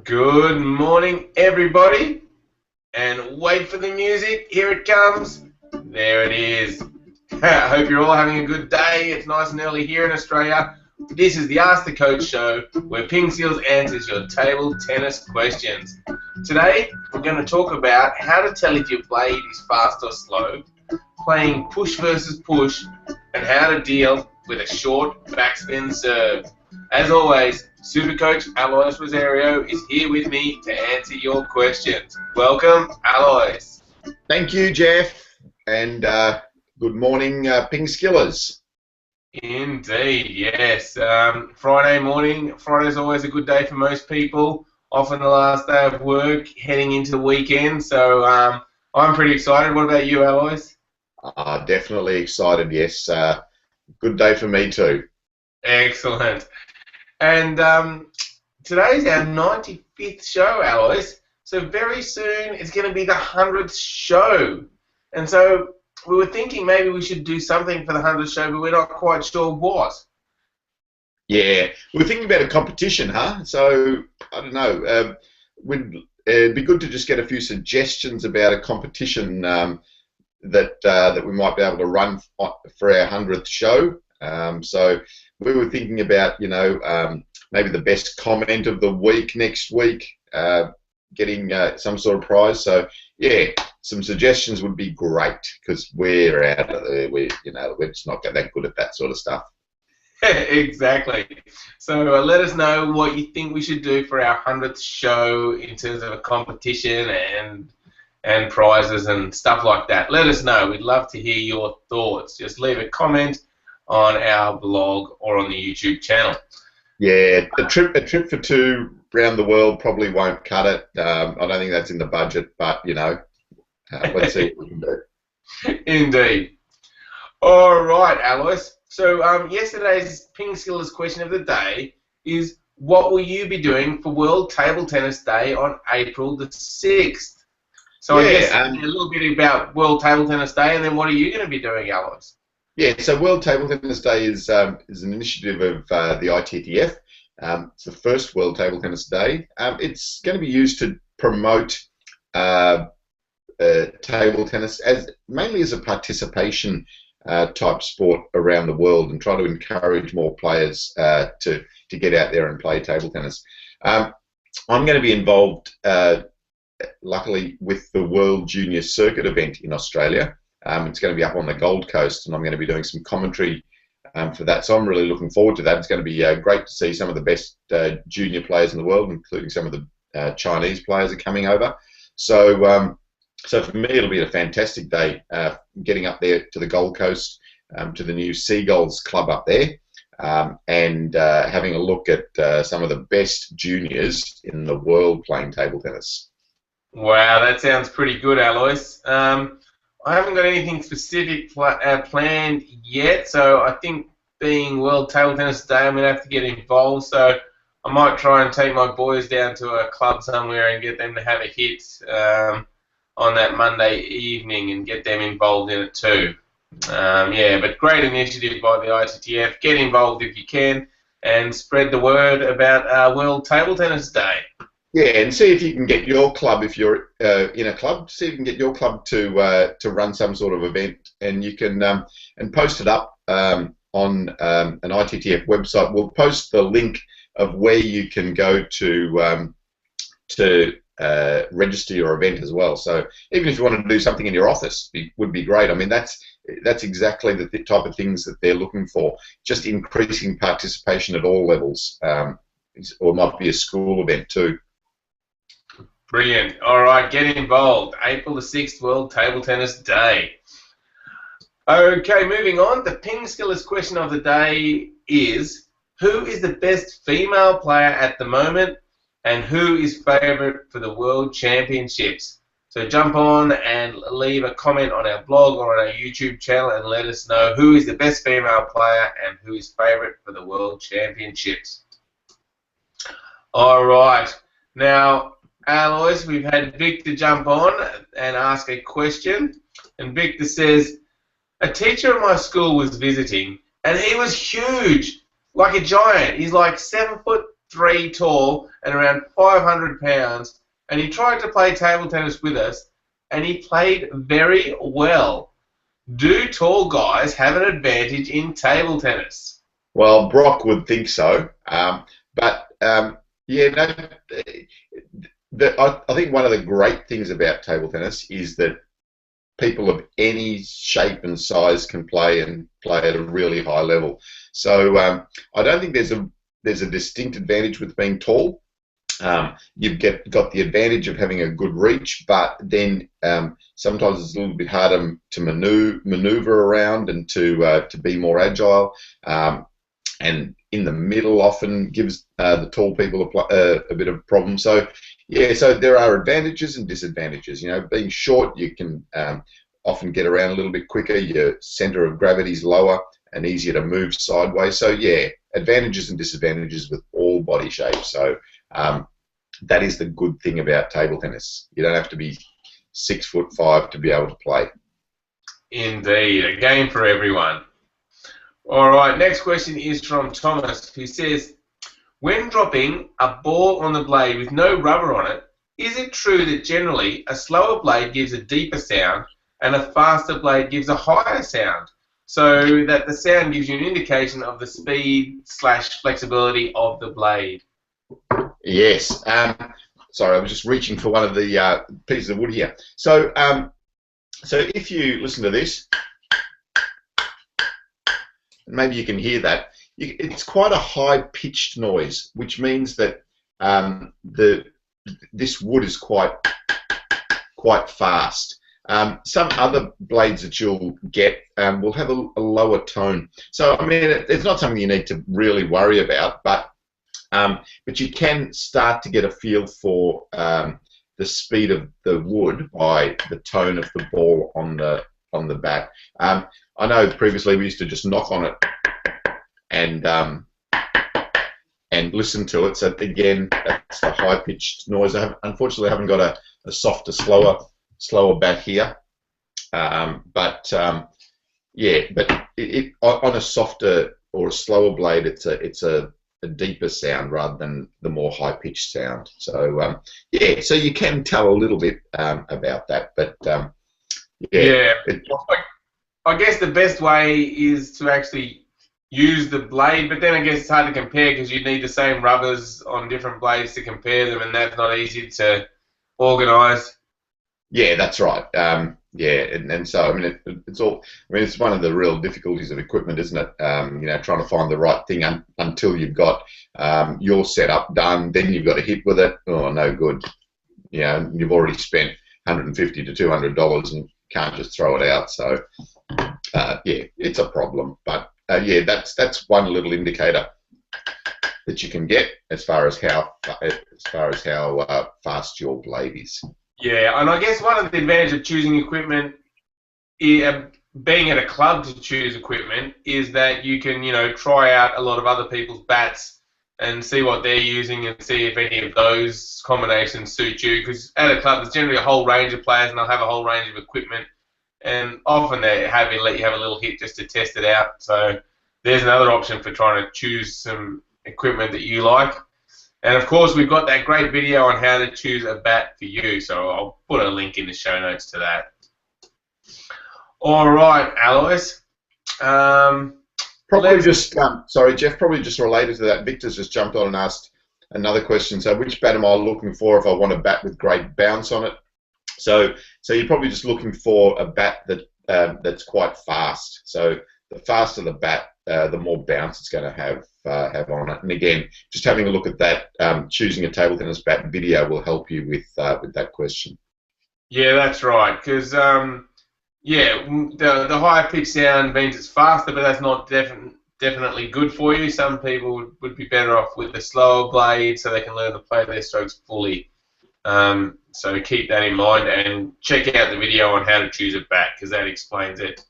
Good morning, everybody, and wait for the music. Here it comes. There it is. I hope you're all having a good day. It's nice and early here in Australia. This is the Ask the Coach show where PingSkills answers your table tennis questions. Today, we're going to talk about how to tell if your blade is fast or slow, playing push versus push, and how to deal with a short backspin serve. As always, Supercoach Alois Rosario is here with me to answer your questions. Welcome, Alois. Thank you, Jeff, and good morning, PingSkillers. Indeed, yes. Friday morning. Friday's always a good day for most people. Often the last day of work, heading into the weekend. So I'm pretty excited. What about you, Alois? Definitely excited, yes. Good day for me too. Excellent. And today's our 95th show, Alois. So very soon it's going to be the 100th show. And so we were thinking maybe we should do something for the 100th show, but we're not quite sure what. Yeah, we're thinking about a competition, huh? So, I don't know, it'd be good to just get a few suggestions about a competition that we might be able to run for our 100th show. So we were thinking about, maybe the best comment of the week next week, getting some sort of prize. So yeah, some suggestions would be great because we're out of there. We're just not that good at that sort of stuff. Exactly. So let us know what you think we should do for our 100th show in terms of a competition and prizes and stuff like that. Let us know. We'd love to hear your thoughts. Just leave a comment on our blog or on the YouTube channel. Yeah, a trip for two around the world probably won't cut it. I don't think that's in the budget, but let's see what we can do. Indeed. All right, Alois. So yesterday's PingSkills question of the day is, what will you be doing for World Table Tennis Day on April the 6th? So I guess a little bit about World Table Tennis Day, and then what are you going to be doing, Alois? Yeah, so World Table Tennis Day is an initiative of the ITTF. It's the first World Table Tennis Day. It's going to be used to promote table tennis mainly as a participation type sport around the world, and try to encourage more players to get out there and play table tennis. I'm going to be involved, luckily, with the World Junior Circuit event in Australia. It's going to be up on the Gold Coast, and I'm going to be doing some commentary for that. So I'm really looking forward to that. It's going to be great to see some of the best junior players in the world, including some of the Chinese players are coming over. So, so for me, it'll be a fantastic day getting up there to the Gold Coast, to the new Seagulls club up there, and having a look at some of the best juniors in the world playing table tennis. Wow, that sounds pretty good, Alois. I haven't got anything specific planned yet, so I think being World Table Tennis Day, I'm going to have to get involved. So I might try and take my boys down to a club somewhere and get them to have a hit on that Monday evening and get them involved in it too. Yeah, but great initiative by the ITTF. Get involved if you can and spread the word about World Table Tennis Day. Yeah, and see if you can get your club, if you're in a club, see if you can get your club to run some sort of event, and you can and post it up on an ITTF website. We'll post the link of where you can go to register your event as well. So even if you want to do something in your office, it would be great. I mean, that's exactly the type of things that they're looking for. Just increasing participation at all levels, or it might be a school event too. Brilliant. All right, get involved. April the 6th, World Table Tennis Day. Okay, moving on. The PingSkills question of the day is, who is the best female player at the moment, and who is favourite for the World Championships? So jump on and leave a comment on our blog or on our YouTube channel and let us know who is the best female player and who is favourite for the World Championships. All right. Now, Alois, we've had Victor jump on and ask a question. And Victor says, a teacher at my school was visiting, and he was huge, like a giant. He's like 7 foot 6'3" tall and around 500 pounds, and he tried to play table tennis with us, and he played very well. Do tall guys have an advantage in table tennis? Well, Brock would think so, but yeah, no. I think one of the great things about table tennis is that people of any shape and size can play and play at a really high level. So I don't think there's a distinct advantage with being tall. You've got the advantage of having a good reach, but then sometimes it's a little bit harder to maneuver around and to be more agile. And in the middle often gives the tall people a bit of a problem. So yeah, so there are advantages and disadvantages. You know, being short, you can often get around a little bit quicker. Your center of gravity is lower and easier to move sideways. So yeah, advantages and disadvantages with all body shapes. So that is the good thing about table tennis. You don't have to be 6'5" to be able to play. Indeed, a game for everyone. All right, next question is from Thomas, who says, when dropping a ball on the blade with no rubber on it, is it true that generally a slower blade gives a deeper sound and a faster blade gives a higher sound, so that the sound gives you an indication of the speed/flexibility of the blade? Yes. Sorry, I was just reaching for one of the pieces of wood here. So, so if you listen to this, maybe you can hear that. It's quite a high-pitched noise, which means that this wood is quite fast. Some other blades that you'll get will have a lower tone. So I mean, it's not something you need to really worry about, but you can start to get a feel for the speed of the wood by the tone of the ball on the bat. I know previously we used to just knock on it and listen to it. So again, that's the high-pitched noise. Unfortunately, I haven't got a softer, slower bat here. Yeah, but on a softer or a slower blade, it's a deeper sound rather than the more high-pitched sound. So yeah, so you can tell a little bit about that, but yeah. I guess the best way is to actually use the blade, but then I guess it's hard to compare because you need the same rubbers on different blades to compare them, and that's not easy to organise. Yeah, that's right. Yeah, and so I mean, it's all. I mean, it's one of the real difficulties of equipment, isn't it? You know, trying to find the right thing until you've got your setup done, then you've got to hit with it. Oh, no good. You know, you've already spent $150 to $200 and can't just throw it out. So yeah, it's a problem. But yeah, that's one little indicator that you can get as far as how fast your blade is. Yeah, and I guess one of the advantages of choosing equipment, being at a club to choose equipment, is that you can, you know, try out a lot of other people's bats and see what they're using and see if any of those combinations suit you. Because at a club, there's generally a whole range of players and they'll have a whole range of equipment. And often they let you have a little hit just to test it out. So there's another option for trying to choose some equipment that you like. And of course, we've got that great video on how to choose a bat for you. So I'll put a link in the show notes to that. All right, Alois. Probably just, sorry, Jeff, probably just related to that, Victor's just jumped on and asked another question. So which bat am I looking for if I want a bat with great bounce on it? So you're probably just looking for a bat that's quite fast. So the faster the bat, the more bounce it's going to have on it. And again, just having a look at that, choosing a table tennis bat video will help you with that question. Yeah, that's right. Because yeah, the higher pitch sound means it's faster, but that's not definitely good for you. Some people would be better off with the slower blade so they can learn to play their strokes fully. So keep that in mind and check out the video on how to choose a bat because that explains it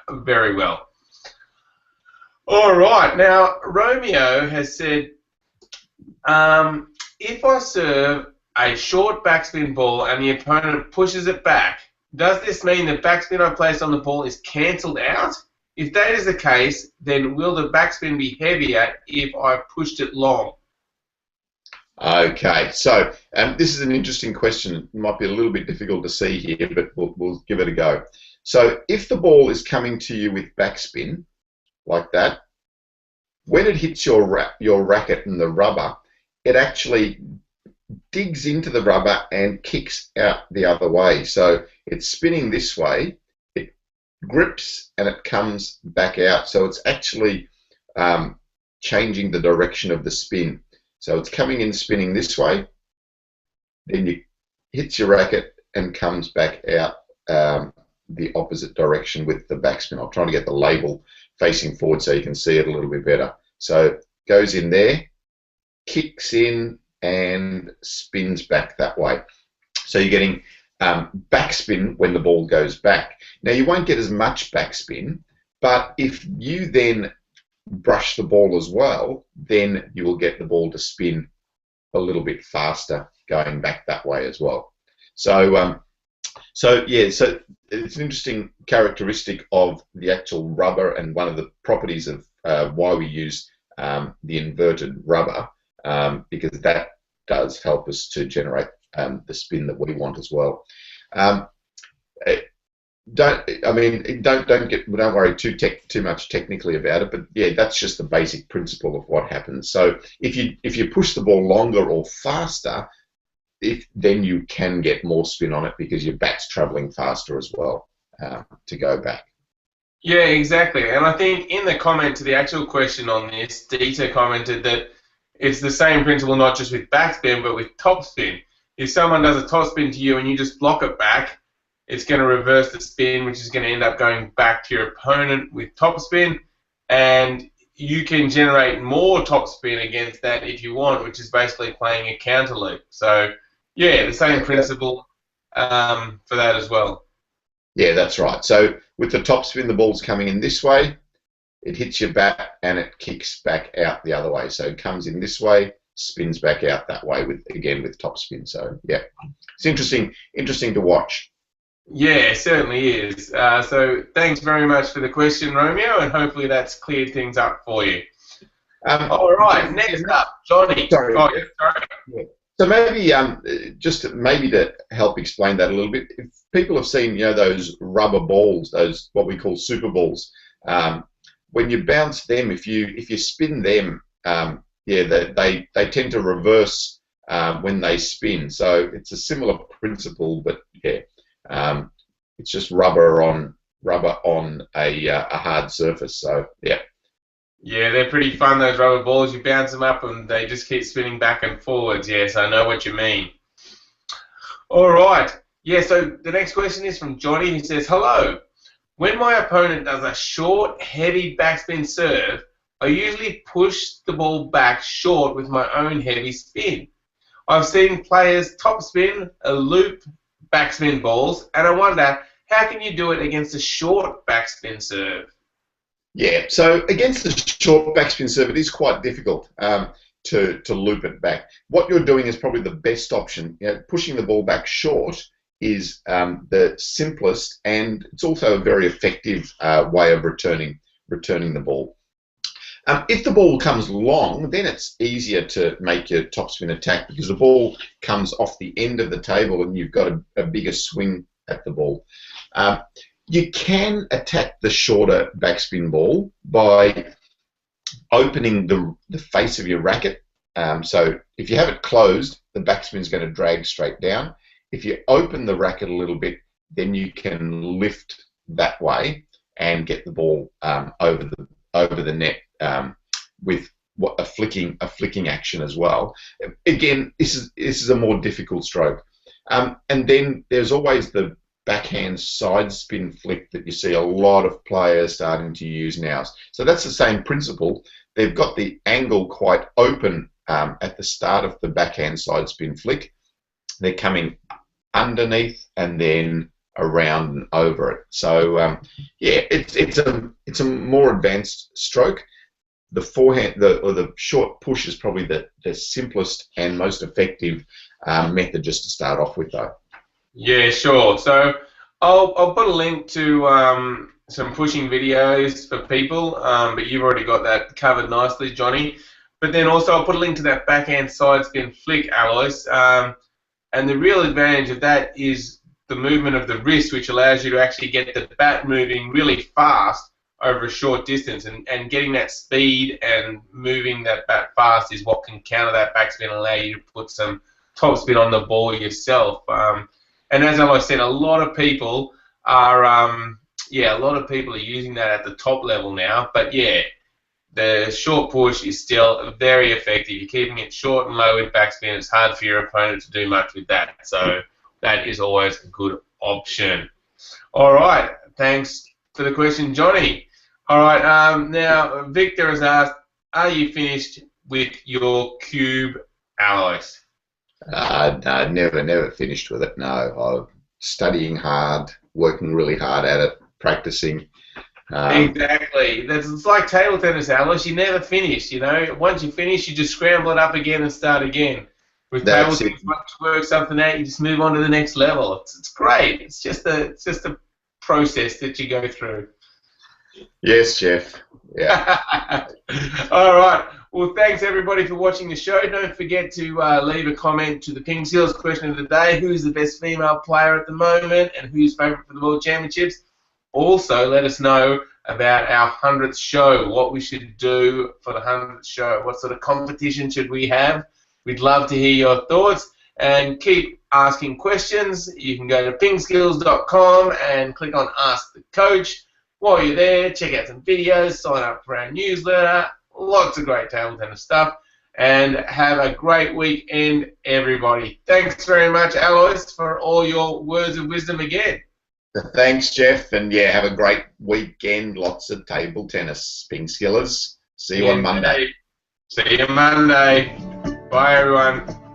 very well. All right, now Romeo has said, if I serve a short backspin ball and the opponent pushes it back, does this mean the backspin I placed on the ball is cancelled out? If that is the case, then will the backspin be heavier if I pushed it long? Okay, so this is an interesting question. It might be a little bit difficult to see here, but we'll give it a go. So if the ball is coming to you with backspin, like that, when it hits your racket and the rubber, it actually digs into the rubber and kicks out the other way. So it's spinning this way, it grips and it comes back out. So it's actually changing the direction of the spin. So it's coming in spinning this way, then you hits your racket and comes back out the opposite direction with the backspin. I'm trying to get the label facing forward so you can see it a little bit better. So goes in there, kicks in and spins back that way. So you're getting backspin when the ball goes back. Now you won't get as much backspin, but if you then brush the ball as well, then you will get the ball to spin a little bit faster going back that way as well. So yeah, so it's an interesting characteristic of the actual rubber, and one of the properties of why we use the inverted rubber, because that does help us to generate the spin that we want as well. Don't worry too much technically about it, but yeah, that's just the basic principle of what happens. So if you push the ball longer or faster, then you can get more spin on it because your bat's traveling faster as well to go back. Yeah, exactly. And I think in the comment to the actual question on this, Dieter commented that it's the same principle not just with backspin but with topspin. If someone does a topspin to you and you just block it back, it's going to reverse the spin, which is going to end up going back to your opponent with topspin, and you can generate more topspin against that if you want, which is basically playing a counter loop. So yeah, the same principle for that as well. Yeah, that's right. So with the topspin, the ball's coming in this way, it hits your bat and it kicks back out the other way. So it comes in this way, spins back out that way with topspin. So yeah, it's interesting to watch. Yeah, it certainly is. So thanks very much for the question, Romeo, and hopefully that's cleared things up for you. All right, next up, Johnny. Sorry. Sorry. Yeah. So maybe maybe to help explain that a little bit, if people have seen those rubber balls, those what we call super balls, when you bounce them, if you spin them, they tend to reverse when they spin. So it's a similar principle, but yeah. It's just rubber on a hard surface. So yeah. Yeah, they're pretty fun, those rubber balls. You bounce them up and they just keep spinning back and forwards. Yes, I know what you mean. All right. Yeah, so the next question is from Johnny, who says, hello. When my opponent does a short, heavy backspin serve, I usually push the ball back short with my own heavy spin. I've seen players topspin, a loop, backspin balls, and I wonder, how can you do it against a short backspin serve? Yeah, so against the short backspin serve, it is quite difficult to loop it back. What you're doing is probably the best option. Pushing the ball back short is the simplest, and it's also a very effective way of returning the ball. If the ball comes long, then it's easier to make your topspin attack because the ball comes off the end of the table and you've got a bigger swing at the ball. You can attack the shorter backspin ball by opening the face of your racket. So if you have it closed, the backspin is going to drag straight down. If you open the racket a little bit, then you can lift that way and get the ball over the net with a flicking action as well. Again, this is a more difficult stroke. And then there's always the backhand side spin flick that you see a lot of players starting to use now. So that's the same principle. They've got the angle quite open at the start of the backhand side spin flick. They're coming underneath and then around and over it. So yeah, it's a more advanced stroke. The forehand or the short push is probably the simplest and most effective method just to start off with, though. Yeah, sure. So I'll put a link to some pushing videos for people, but you've already got that covered nicely, Johnny. But then also I'll put a link to that backhand side spin flick, Alois. And the real advantage of that is the movement of the wrist, which allows you to actually get the bat moving really fast over a short distance. And getting that speed and moving that bat fast is what can counter that backspin and allow you to put some topspin on the ball yourself. And as I said, a lot of people are, using that at the top level now. But yeah, the short push is still very effective. You're keeping it short and low with backspin. It's hard for your opponent to do much with that. So that is always a good option. All right. Thanks for the question, Johnny. All right. Now, Victor has asked, are you finished with your cube, Alois? No, never finished with it. No, I'm studying hard, working really hard at it, practicing. Exactly. It's like table tennis, Alice. You never finish. You know, once you finish, you just scramble it up again and start again. With table tennis, once you work something out, you just move on to the next level. It's great. It's just a process that you go through. Yes, Jeff. Yeah. All right. Well, thanks everybody for watching the show. Don't forget to leave a comment to the PingSkills question of the day. Who's the best female player at the moment, and who's favourite for the World Championships? Also, let us know about our 100th show, what we should do for the 100th show. What sort of competition should we have? We'd love to hear your thoughts, and keep asking questions. You can go to pingskills.com and click on Ask the Coach. While you're there, check out some videos, sign up for our newsletter, lots of great table tennis stuff, and have a great weekend, everybody. Thanks very much, Alois, for all your words of wisdom again. Thanks, Jeff, and yeah, have a great weekend. Lots of table tennis, PingSkillers. See you on Monday. See you Monday. Bye, everyone.